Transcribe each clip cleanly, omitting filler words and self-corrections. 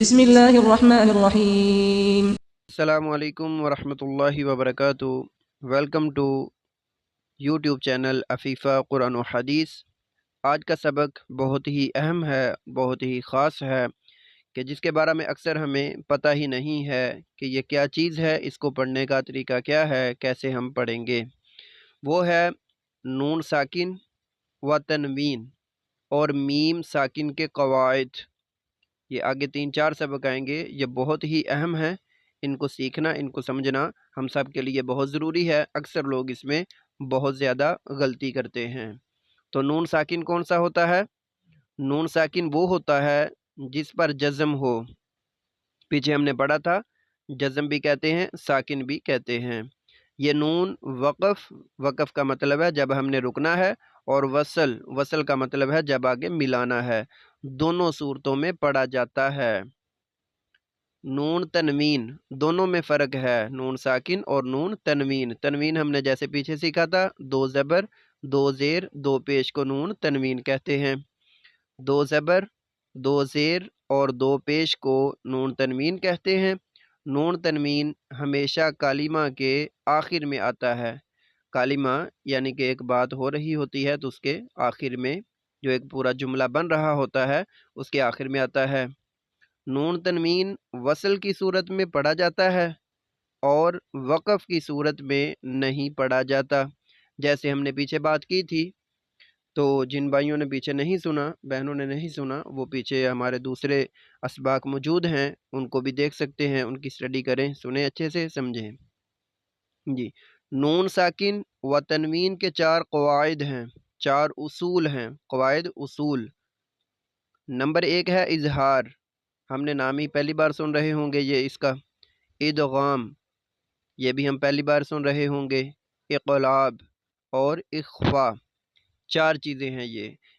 بسم الله الرحمن الرحيم. السلام علیکم ورحمۃ اللہ وبرکاتہ۔ Welcome to YouTube channel Afifa قرآن و حدیث۔ آج کا سبق بہت ہی اہم ہے، بہت ہی خاص ہے کہ جس کے بارے میں اکثر ہمیں پتہ ہی نہیں ہے کہ یہ کیا چیز ہے، اس کو پڑھنے کا طریقہ کیا ہے، کیسے ہم پڑھیں گے۔ وہ ہے نون ساکن و تنوین اور میم ساکن کے قواعد۔ یہ آگے 3-4 سبق آئیں گے، یہ بہت ہی اہم ہیں۔ ان کو سیکھنا، ان کو سمجھنا ہم سب کے لیے بہت ضروری ہے۔ اکثر لوگ اس میں بہت زیادہ غلطی کرتے ہیں۔ تو نون ساکن کون سا ہوتا ہے؟ نون ساکن وہ ہوتا ہے جس پر جزم ہو۔ پیچھے ہم نے پڑھا تھا، جزم بھی کہتے ہیں، ساکن بھی کہتے ہیں۔ یہ نون وقف کا مطلب ہے جب ہم نے رکنا ہے، اور وصل کا مطلب ہے جب آگے ملانا ہے۔ دونوں صورتوں میں پڑھا جاتا ہے۔ نون تنوین دونوں میں فرق ہے، نون ساکن اور نون تنوین۔ تنوین ہم نے جیسے پیچھے سیکھا تھا، 2 زبر 2 زیر 2 پیش کو نون تنوین کہتے ہیں۔ 2 زبر 2 زیر اور 2 پیش کو نون تنوین کہتے ہیں۔ نون تنوین ہمیشہ کلمہ کے آخر میں آتا ہے۔ کلمہ یعنی کہ ایک بات ہو رہی ہوتی ہے تو اس کے آخر میں، جو ایک پورا جملہ بن رہا ہوتا ہے اس کے آخر میں آتا ہے۔ نون تنوین وصل کی صورت میں پڑھا جاتا ہے اور وقف کی صورت میں نہیں پڑھا جاتا، جیسے ہم نے پیچھے بات کی تھی۔ تو جن بھائیوں نے پیچھے نہیں سنا، بہنوں نے نہیں سنا، وہ پیچھے ہمارے دوسرے اسباق موجود ہیں، ان کو بھی دیکھ سکتے ہیں، ان کی اسٹڈی کریں، سنیں، اچھے سے سمجھیں۔ جی، نون ساکن و تنوین کے 4 قواعد ہیں، 4 اصول ہیں۔ قواعد، اصول۔ نمبر 1 ہے اظہار۔ ہم نے نام ہی پہلی بار سن رہے ہوں گے یہ اس کا۔ ادغام، یہ بھی ہم پہلی بار سن رہے ہوں گے۔ اقلاب اور اخفاء، 4 چیزیں ہیں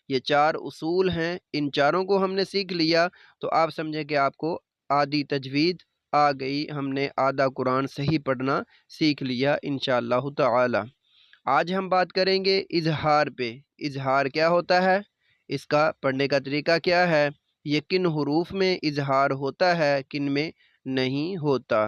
یہ 4 اصول ہیں۔ ان چاروں کو ہم نے سیکھ لیا تو آپ سمجھیں کہ آپ کو آدھی تجوید آ گئی، ہم نے آدھا قرآن صحیح پڑھنا سیکھ لیا انشاءاللہ تعالی۔ آج ہم بات کریں گے اظہار پہ۔ اظہار کیا ہوتا ہے، اس کا پڑھنے کا طریقہ کیا ہے، یہ کن حروف میں اظہار ہوتا ہے، کن میں نہیں ہوتا۔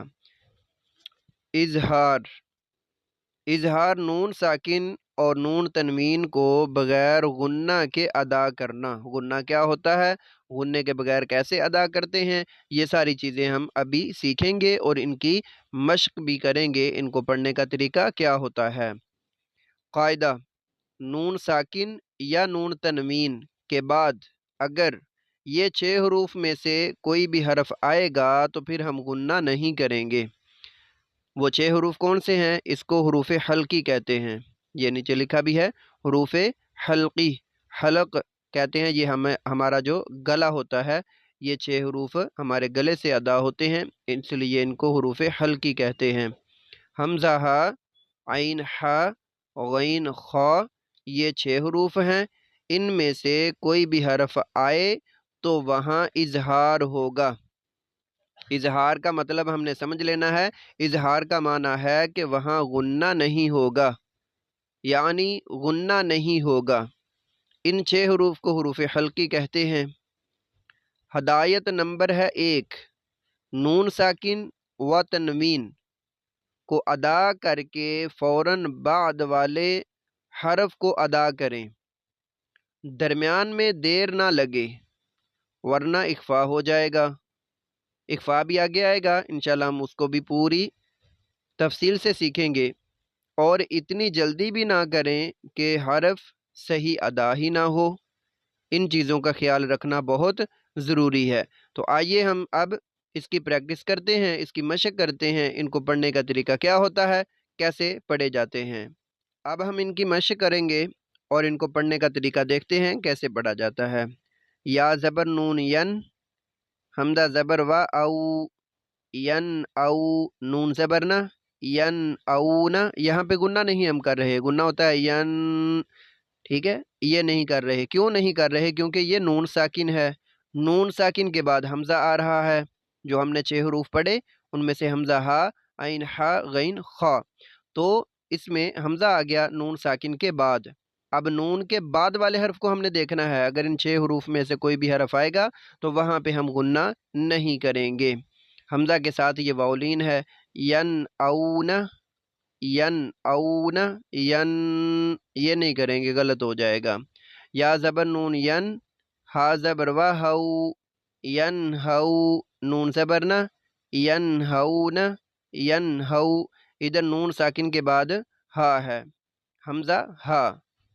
اظہار نون ساکن اور نون تنوین کو بغیر غنہ کے ادا کرنا۔ غنہ کیا ہوتا ہے، غنے کے بغیر کیسے ادا کرتے ہیں، یہ ساری چیزیں ہم ابھی سیکھیں گے اور ان کی مشق بھی کریں گے۔ ان کو پڑھنے کا طریقہ کیا ہوتا ہے۔ قاعدہ، نون ساکن یا نون تنوین کے بعد اگر یہ 6 حروف میں سے کوئی بھی حرف آئے گا تو پھر ہم غنہ نہیں کریں گے۔ وہ 6 حروف کون سے ہیں؟ اس کو حروف حلقی کہتے ہیں۔ یہ نیچے لکھا بھی ہے، حروف حلقی، حلق کہتے ہیں۔ یہ ہمارا جو گلا ہوتا ہے، یہ 6 حروف ہمارے گلے سے ادا ہوتے ہیں، اس لیے ان کو حروف حلقی کہتے ہیں۔ حمزہ ہا، عین ہا، غین خا، یہ 6 حروف ہیں۔ ان میں سے کوئی بھی حرف آئے تو وہاں اظہار ہوگا۔ اظہار کا مطلب ہم نے سمجھ لینا ہے۔ اظہار کا معنی ہے کہ وہاں غنہ نہیں ہوگا، یعنی غنہ نہیں ہوگا۔ ان 6 حروف کو حروف حلقی کہتے ہیں۔ ہدایت نمبر ہے 1، نون ساکن و تنوین کو ادا کر کے فوراً بعد والے حرف کو ادا کریں، درمیان میں دیر نہ لگے ورنہ اخفاء ہو جائے گا۔ اخفاء بھی آگے آئے گا انشاءاللہ، ہم اس کو بھی پوری تفصیل سے سیکھیں گے۔ اور اتنی جلدی بھی نہ کریں کہ حرف صحیح ادا ہی نہ ہو، ان چیزوں کا خیال رکھنا بہت ضروری ہے۔ تو آئیے ہم اب اس کی پریکٹس کرتے ہیں، اس کی مشق کرتے ہیں۔ ان کو پڑھنے کا طریقہ کیا ہوتا ہے، کیسے پڑھے جاتے ہیں۔ اب ہم ان کی مشق کریں گے اور ان کو پڑھنے کا طریقہ دیکھتے ہیں کیسے پڑھا جاتا ہے۔ یا زبر نون ین، حمزہ زبر و او، ین او، نون زبر نہ، ین او نہ۔ یہاں پہ گنہ نہیں ہم کر رہے، گنہ ہوتا ہے ین، ٹھیک ہے، یہ نہیں کر رہے۔ کیوں نہیں کر رہے؟ کیونکہ یہ نون ساکن ہے۔ نون ساکن کے بعد حمزہ آ رہا ہے، جو ہم نے 6 حروف پڑھے ان میں سے حمزہ ہا، عین ہا، غین خا، تو اس میں حمزہ آ گیا نون ساکن کے بعد۔ اب نون کے بعد والے حرف کو ہم نے دیکھنا ہے، اگر ان 6 حروف میں سے کوئی بھی حرف آئے گا تو وہاں پہ ہم غنہ نہیں کریں گے۔ حمزہ کے ساتھ یہ واؤلین ہے، ین اون، ین اون، ین، یہ نہیں کریں گے، غلط ہو جائے گا۔ یا زبر نون ین، ہا زبر و ہو، ین ہو، نون زبر نہ، ین ہون، ین ہو، ادھر نون ساکن کے بعد ہا ہے، حمزہ ہا،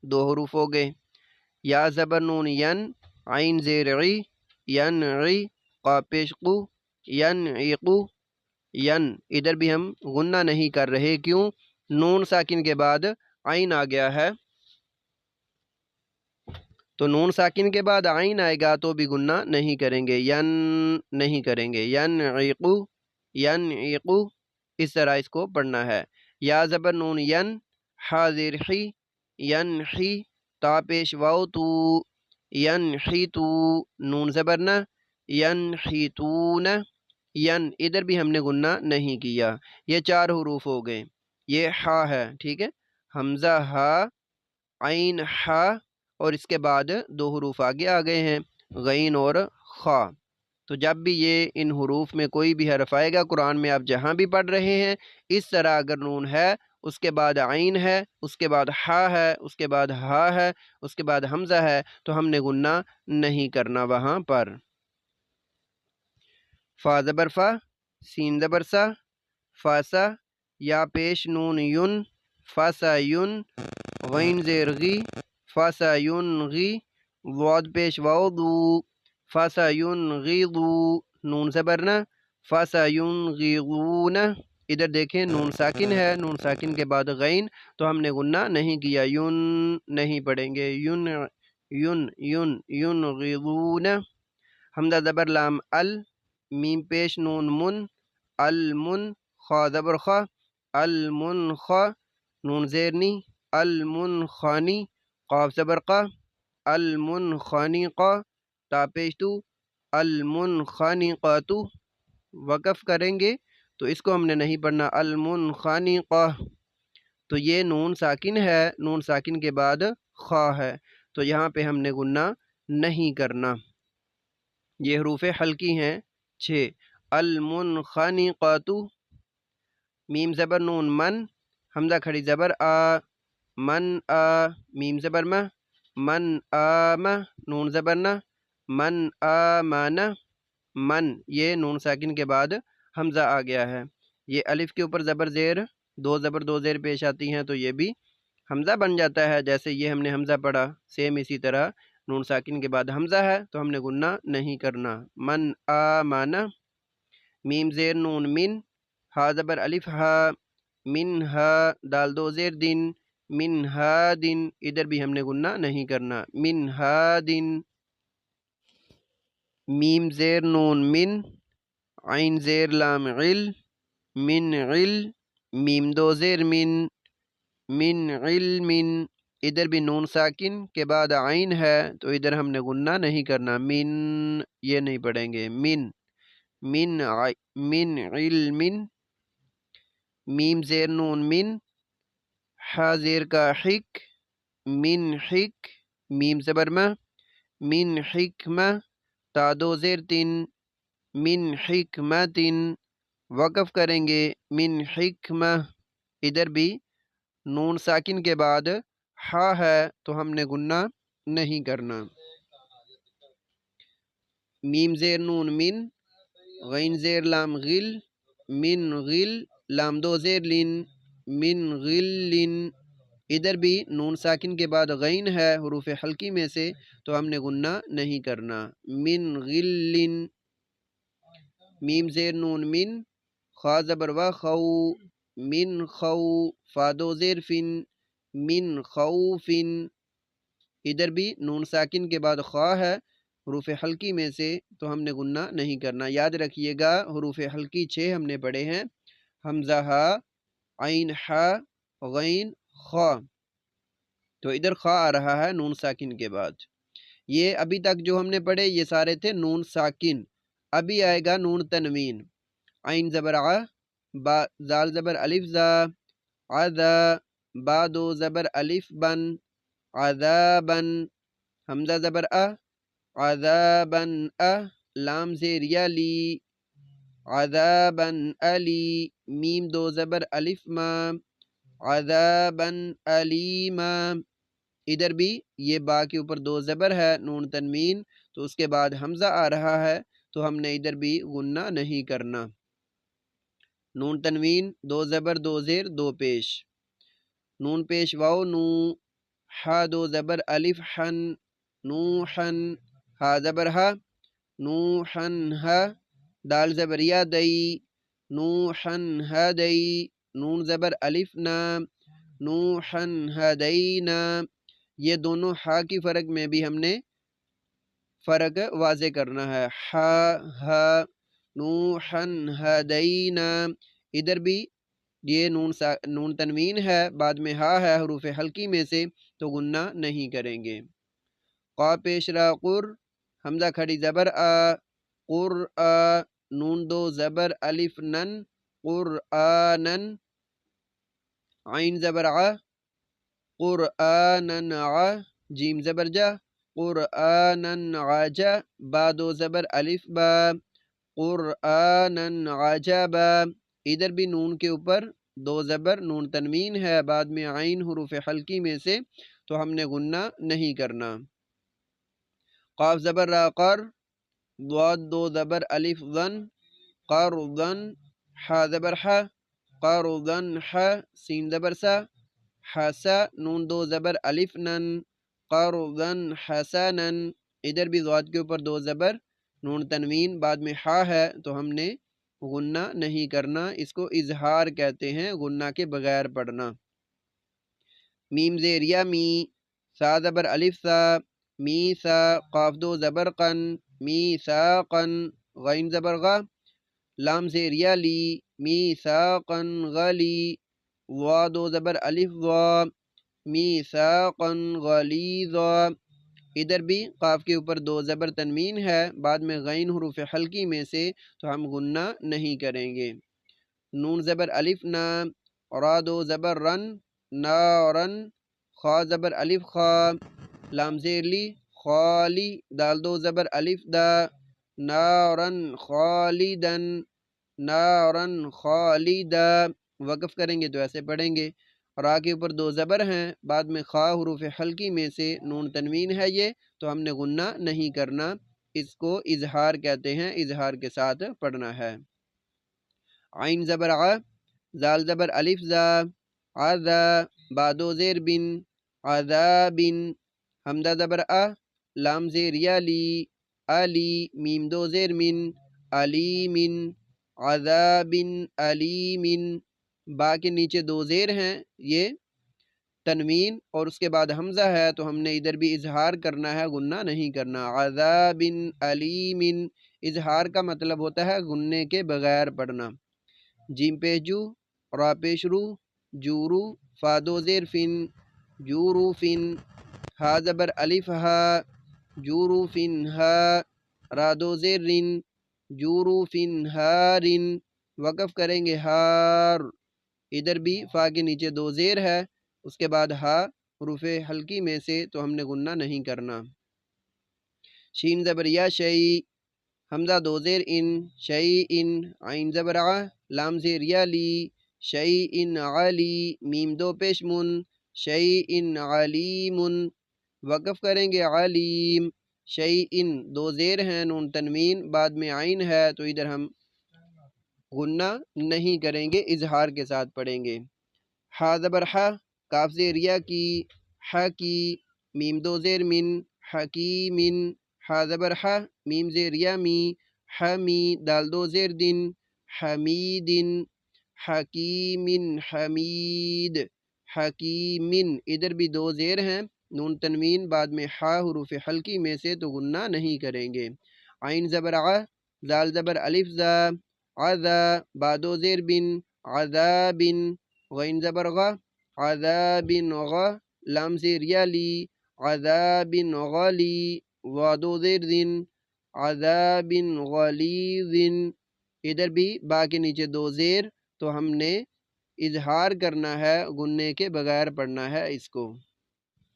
2 حروف ہو گئے۔ یا زبر نون ین، عین زیر عی، ین عی، قاف پیش قو، ین عیقو، ین، ادھر بھی ہم غنہ نہیں کر رہے، کیوں؟ نون ساکن کے بعد عین آ گیا ہے، تو نون ساکن کے بعد عین آئے گا تو بھی غنہ نہیں کریں گے، ین نہیں کریں گے، ین عیقو، ین عیقو، اس طرح اس کو پڑھنا ہے۔ یا زبر نون ین، ہا زیر حی، ین حی، تا پیش واو تو، ین حی تو، نون زبر نہ، ین حی تون، ین، ادھر بھی ہم نے غنہ نہیں کیا۔ یہ 4 حروف ہو گئے، یہ ہا ہے، ٹھیک ہے، حمزہ ہا، عین ہا، اور اس کے بعد 2 حروف آگے آ گئے ہیں، غین اور خا۔ تو جب بھی یہ ان حروف میں کوئی بھی حرف آئے گا قرآن میں، آپ جہاں بھی پڑھ رہے ہیں، اس طرح اگر نون ہے، اس کے بعد عین ہے، اس کے بعد ہا ہے، اس کے بعد ہا ہے، اس کے بعد حمزہ ہے، تو ہم نے غنہ نہیں کرنا وہاں پر۔ فا زبر فا، سین زبر سا، فاسا، یا پیش نون یون، فاسا یون، غین زیر غی، فاسا یون غی، واد پیش واو دو، فاسا یون غی دو، نون زبر نہ، فاسا یون غی غون، ادھر دیکھیں نون ساکن ہے، نون ساکن کے بعد غین، تو ہم نے غنہ نہیں کیا، یون نہیں پڑھیں گے، یون یون یون یون غیظون۔ حمزہ زبر لام ال، میم پیش نون من، المن، خا زبر خا، المن خا، نون زیرنی، المن خانی، قاف زبر قا، المن خانی قا، تا پیش تو، المن خانی قاتو، وقف کریں گے تو اس کو ہم نے نہیں پڑھنا، المن خانی قا، تو یہ نون ساکن ہے، نون ساکن کے بعد خا ہے، تو یہاں پہ ہم نے غنہ نہیں کرنا۔ یہ حروف حلقی ہیں 6، المنخنقۃ، میم زبر نون من، حمزہ کھڑی زبر آ، من آ، میم زبر ما، من آم، نون زبر نہ، من آمن، من، یہ نون ساکن کے بعد حمزہ آ گیا ہے۔ یہ الف کے اوپر زبر زیر، 2 زبر 2 زیر پیش آتی ہیں تو یہ بھی حمزہ بن جاتا ہے، جیسے یہ ہم نے حمزہ پڑھا، سیم اسی طرح نون ساکن کے بعد حمزہ ہے تو ہم نے غنہ نہیں کرنا۔ من آمن، میم زیر نون من، ہا زبر الف ہا، من ہا، دال 2 زیر دن، من ہا دن، ادھر بھی ہم نے غنہ نہیں کرنا، من ہا دن۔ میم زیر نون من، عین زیر لام عل، من عل، میم 2 زیر من علم، ادھر بھی نون ساکن کے بعد عین ہے تو ادھر ہم نے غنہ نہیں کرنا، من، یہ نہیں پڑھیں گے، من علم، میم زیر نون من، ہا زیر کا حک، من حک، میم زبر ما، من حکمہ، تا 2 زیر 3، من حکمت، وقف کریں گے، من حکمہ، ادھر بھی نون ساکن کے بعد ہا ہے تو ہم نے غنہ نہیں کرنا۔ میم زیر نون من، غین زیر لام غل، من غل، لام 2 زیر لن، من غلن، ادھر بھی نون ساکن کے بعد غین ہے حروف حلقی میں سے تو ہم نے غنہ نہیں کرنا، من غلن۔ میم زیر نون من، خا زبر و خو، من خو، فا 2 زیر فن، من خوفن، ادھر بھی نون ساکن کے بعد خا ہے حروف حلقی میں سے تو ہم نے غنہ نہیں کرنا۔ یاد رکھیے گا حروف حلقی 6 ہم نے پڑھے ہیں، حمزہ ہا، عین ہا، غین خا، تو ادھر خا آ رہا ہے نون ساکن کے بعد۔ یہ ابھی تک جو ہم نے پڑھے یہ سارے تھے نون ساکن، ابھی آئے گا نون تنوین، عین زبر ع، با زال زبر الف زا، عذا، با 2 زبر الف بن، عذابن، حمزہ زبر عذابن لام زیر یا لی، عذابن علی، میم دو زبر الف ما، عذابن علیما۔ ادھر بھی یہ با کے اوپر دو زبر ہے، نون تنوین، تو اس کے بعد حمزہ آ رہا ہے، تو ہم نے ادھر بھی غنہ نہیں کرنا۔ نون تنوین، دو زبر دو زیر دو پیش، نون پیش واو نو، ہا دو زبر الف حن، نوحن، ہا زبر ہا، نوحن ہا، دال زبر یا دئی، نوحن ہدئی، نون زبر الف نا، نوحن ہدینا۔ یہ دونوں ہا کی فرق میں بھی ہم نے فرق واضح کرنا ہے، ہا ہا، نوحن ہدینا۔ ادھر بھی یہ نون تنوین ہے، بعد میں ہا ہے حروف حلقی میں سے، تو غنہ نہیں کریں گے۔ قا پیش را قر، حمزہ کھڑی زبر قر نون دو زبر الف نن، قرآنن، عین زبر قرآنن جیم زبر جا، قرآنن عجا، با دو زبر الف با، قرآنن عجبا۔ ادھر بھی نون کے اوپر دو زبر نون تنوین ہے، بعد میں عین حروف حلقی میں سے، تو ہم نے غنہ نہیں کرنا۔ قاف زبر را قر، ضاد دو زبر الف ظن، قرضن، حا زبر حا، قرضن حا، سین زبر سا، حسا، نون دو زبر الف نن، قرضن حسنن۔ ادھر بھی ضاد کے اوپر دو زبر نون تنوین، بعد میں حا ہے، تو ہم نے غنہ نہیں کرنا، اس کو اظہار کہتے ہیں، غنہ کے بغیر پڑھنا۔ میم زیر یا می، سا زبر الف سا، می سا، قاف دو زبر قن، می ساقن، غین زبر غا، لام زیر یا لی، می ساقن غلی، وا دو زبر الف وا، می ساقن غلیظا۔ ادھر بھی قاف کے اوپر دو زبر تنوین ہے، بعد میں غین حروف حلقی میں سے، تو ہم غنہ نہیں کریں گے۔ نون زبر الف نا، را دو زبر رن، نارن، خا زبر الف خا، لام زیر لی، خالی، دال دو زبر الف دا، نارن خالدن، نارن خالدہ۔ وقف کریں گے تو ایسے پڑھیں گے، را کے اوپر دو زبر ہیں، بعد میں خا حروف حلقی میں سے نون تنوین ہے یہ، تو ہم نے غنہ نہیں کرنا، اس کو اظہار کہتے ہیں، اظہار کے ساتھ پڑھنا ہے۔ عین زبر ع، زال زبر الف زا، عذا، با دو زیر بن، عذابن، حمزہ زبر لام زیر یا لی، علی، میم دو زیر من، علیمن، عذاب علیم۔ با کے نیچے دو زیر ہیں، یہ تنوین، اور اس کے بعد حمزہ ہے، تو ہم نے ادھر بھی اظہار کرنا ہے، غنہ نہیں کرنا، عذاب علیم۔ اظہار کا مطلب ہوتا ہے غنے کے بغیر پڑھنا۔ جیم پیش جو، را پیش رو، جورو، فا دو زیر فن، جورو فن، ہا زبر الف ہا، جورو فن ہا، را دو زیر رن، جورو فن ہارن۔ وقف کریں گے ہار، ادھر بھی فا کے نیچے دو زیر ہے، اس کے بعد ہا حروف حلقی میں سے، تو ہم نے غنہ نہیں کرنا۔ شین زبر یا شئی، حمزہ دو زیر ان، شئی ان، عین زبر ع، لام زیر یا لی، شئی ان علی، میم دو پیش من، شئی ان علیم۔ وقف کریں گے علیم، شئی ان دو زیر ہیں، نون تنوین، بعد میں عین ہے، تو ادھر ہم غنہ نہیں کریں گے، اظہار کے ساتھ پڑھیں گے۔ ہا زبر ہا، کاف زیر یا کی، ہا کی، میم دو زیر من، حکیمن، ہا زبر ہا، میم زیر یا می، حمی، دال دو زیر دن، حمیدن، حکیمن حمید، حکیمن۔ ادھر بھی دو زیر ہیں، نون تنوین، بعد میں ہا حروف حلقی میں سے، تو غنہ نہیں کریں گے۔ عین زبر ع، زال زبر الف زا، عذا، با دو زیر بن، عذابن، غین زبر غا، عذابن غا، لام زیر یا لی، عذابن غلی، وا دو زیر دن، عذابن غلیظن۔ ادھر بھی با کے نیچے دو زیر، تو ہم نے اظہار کرنا ہے، غنے کے بغیر پڑھنا ہے اس کو۔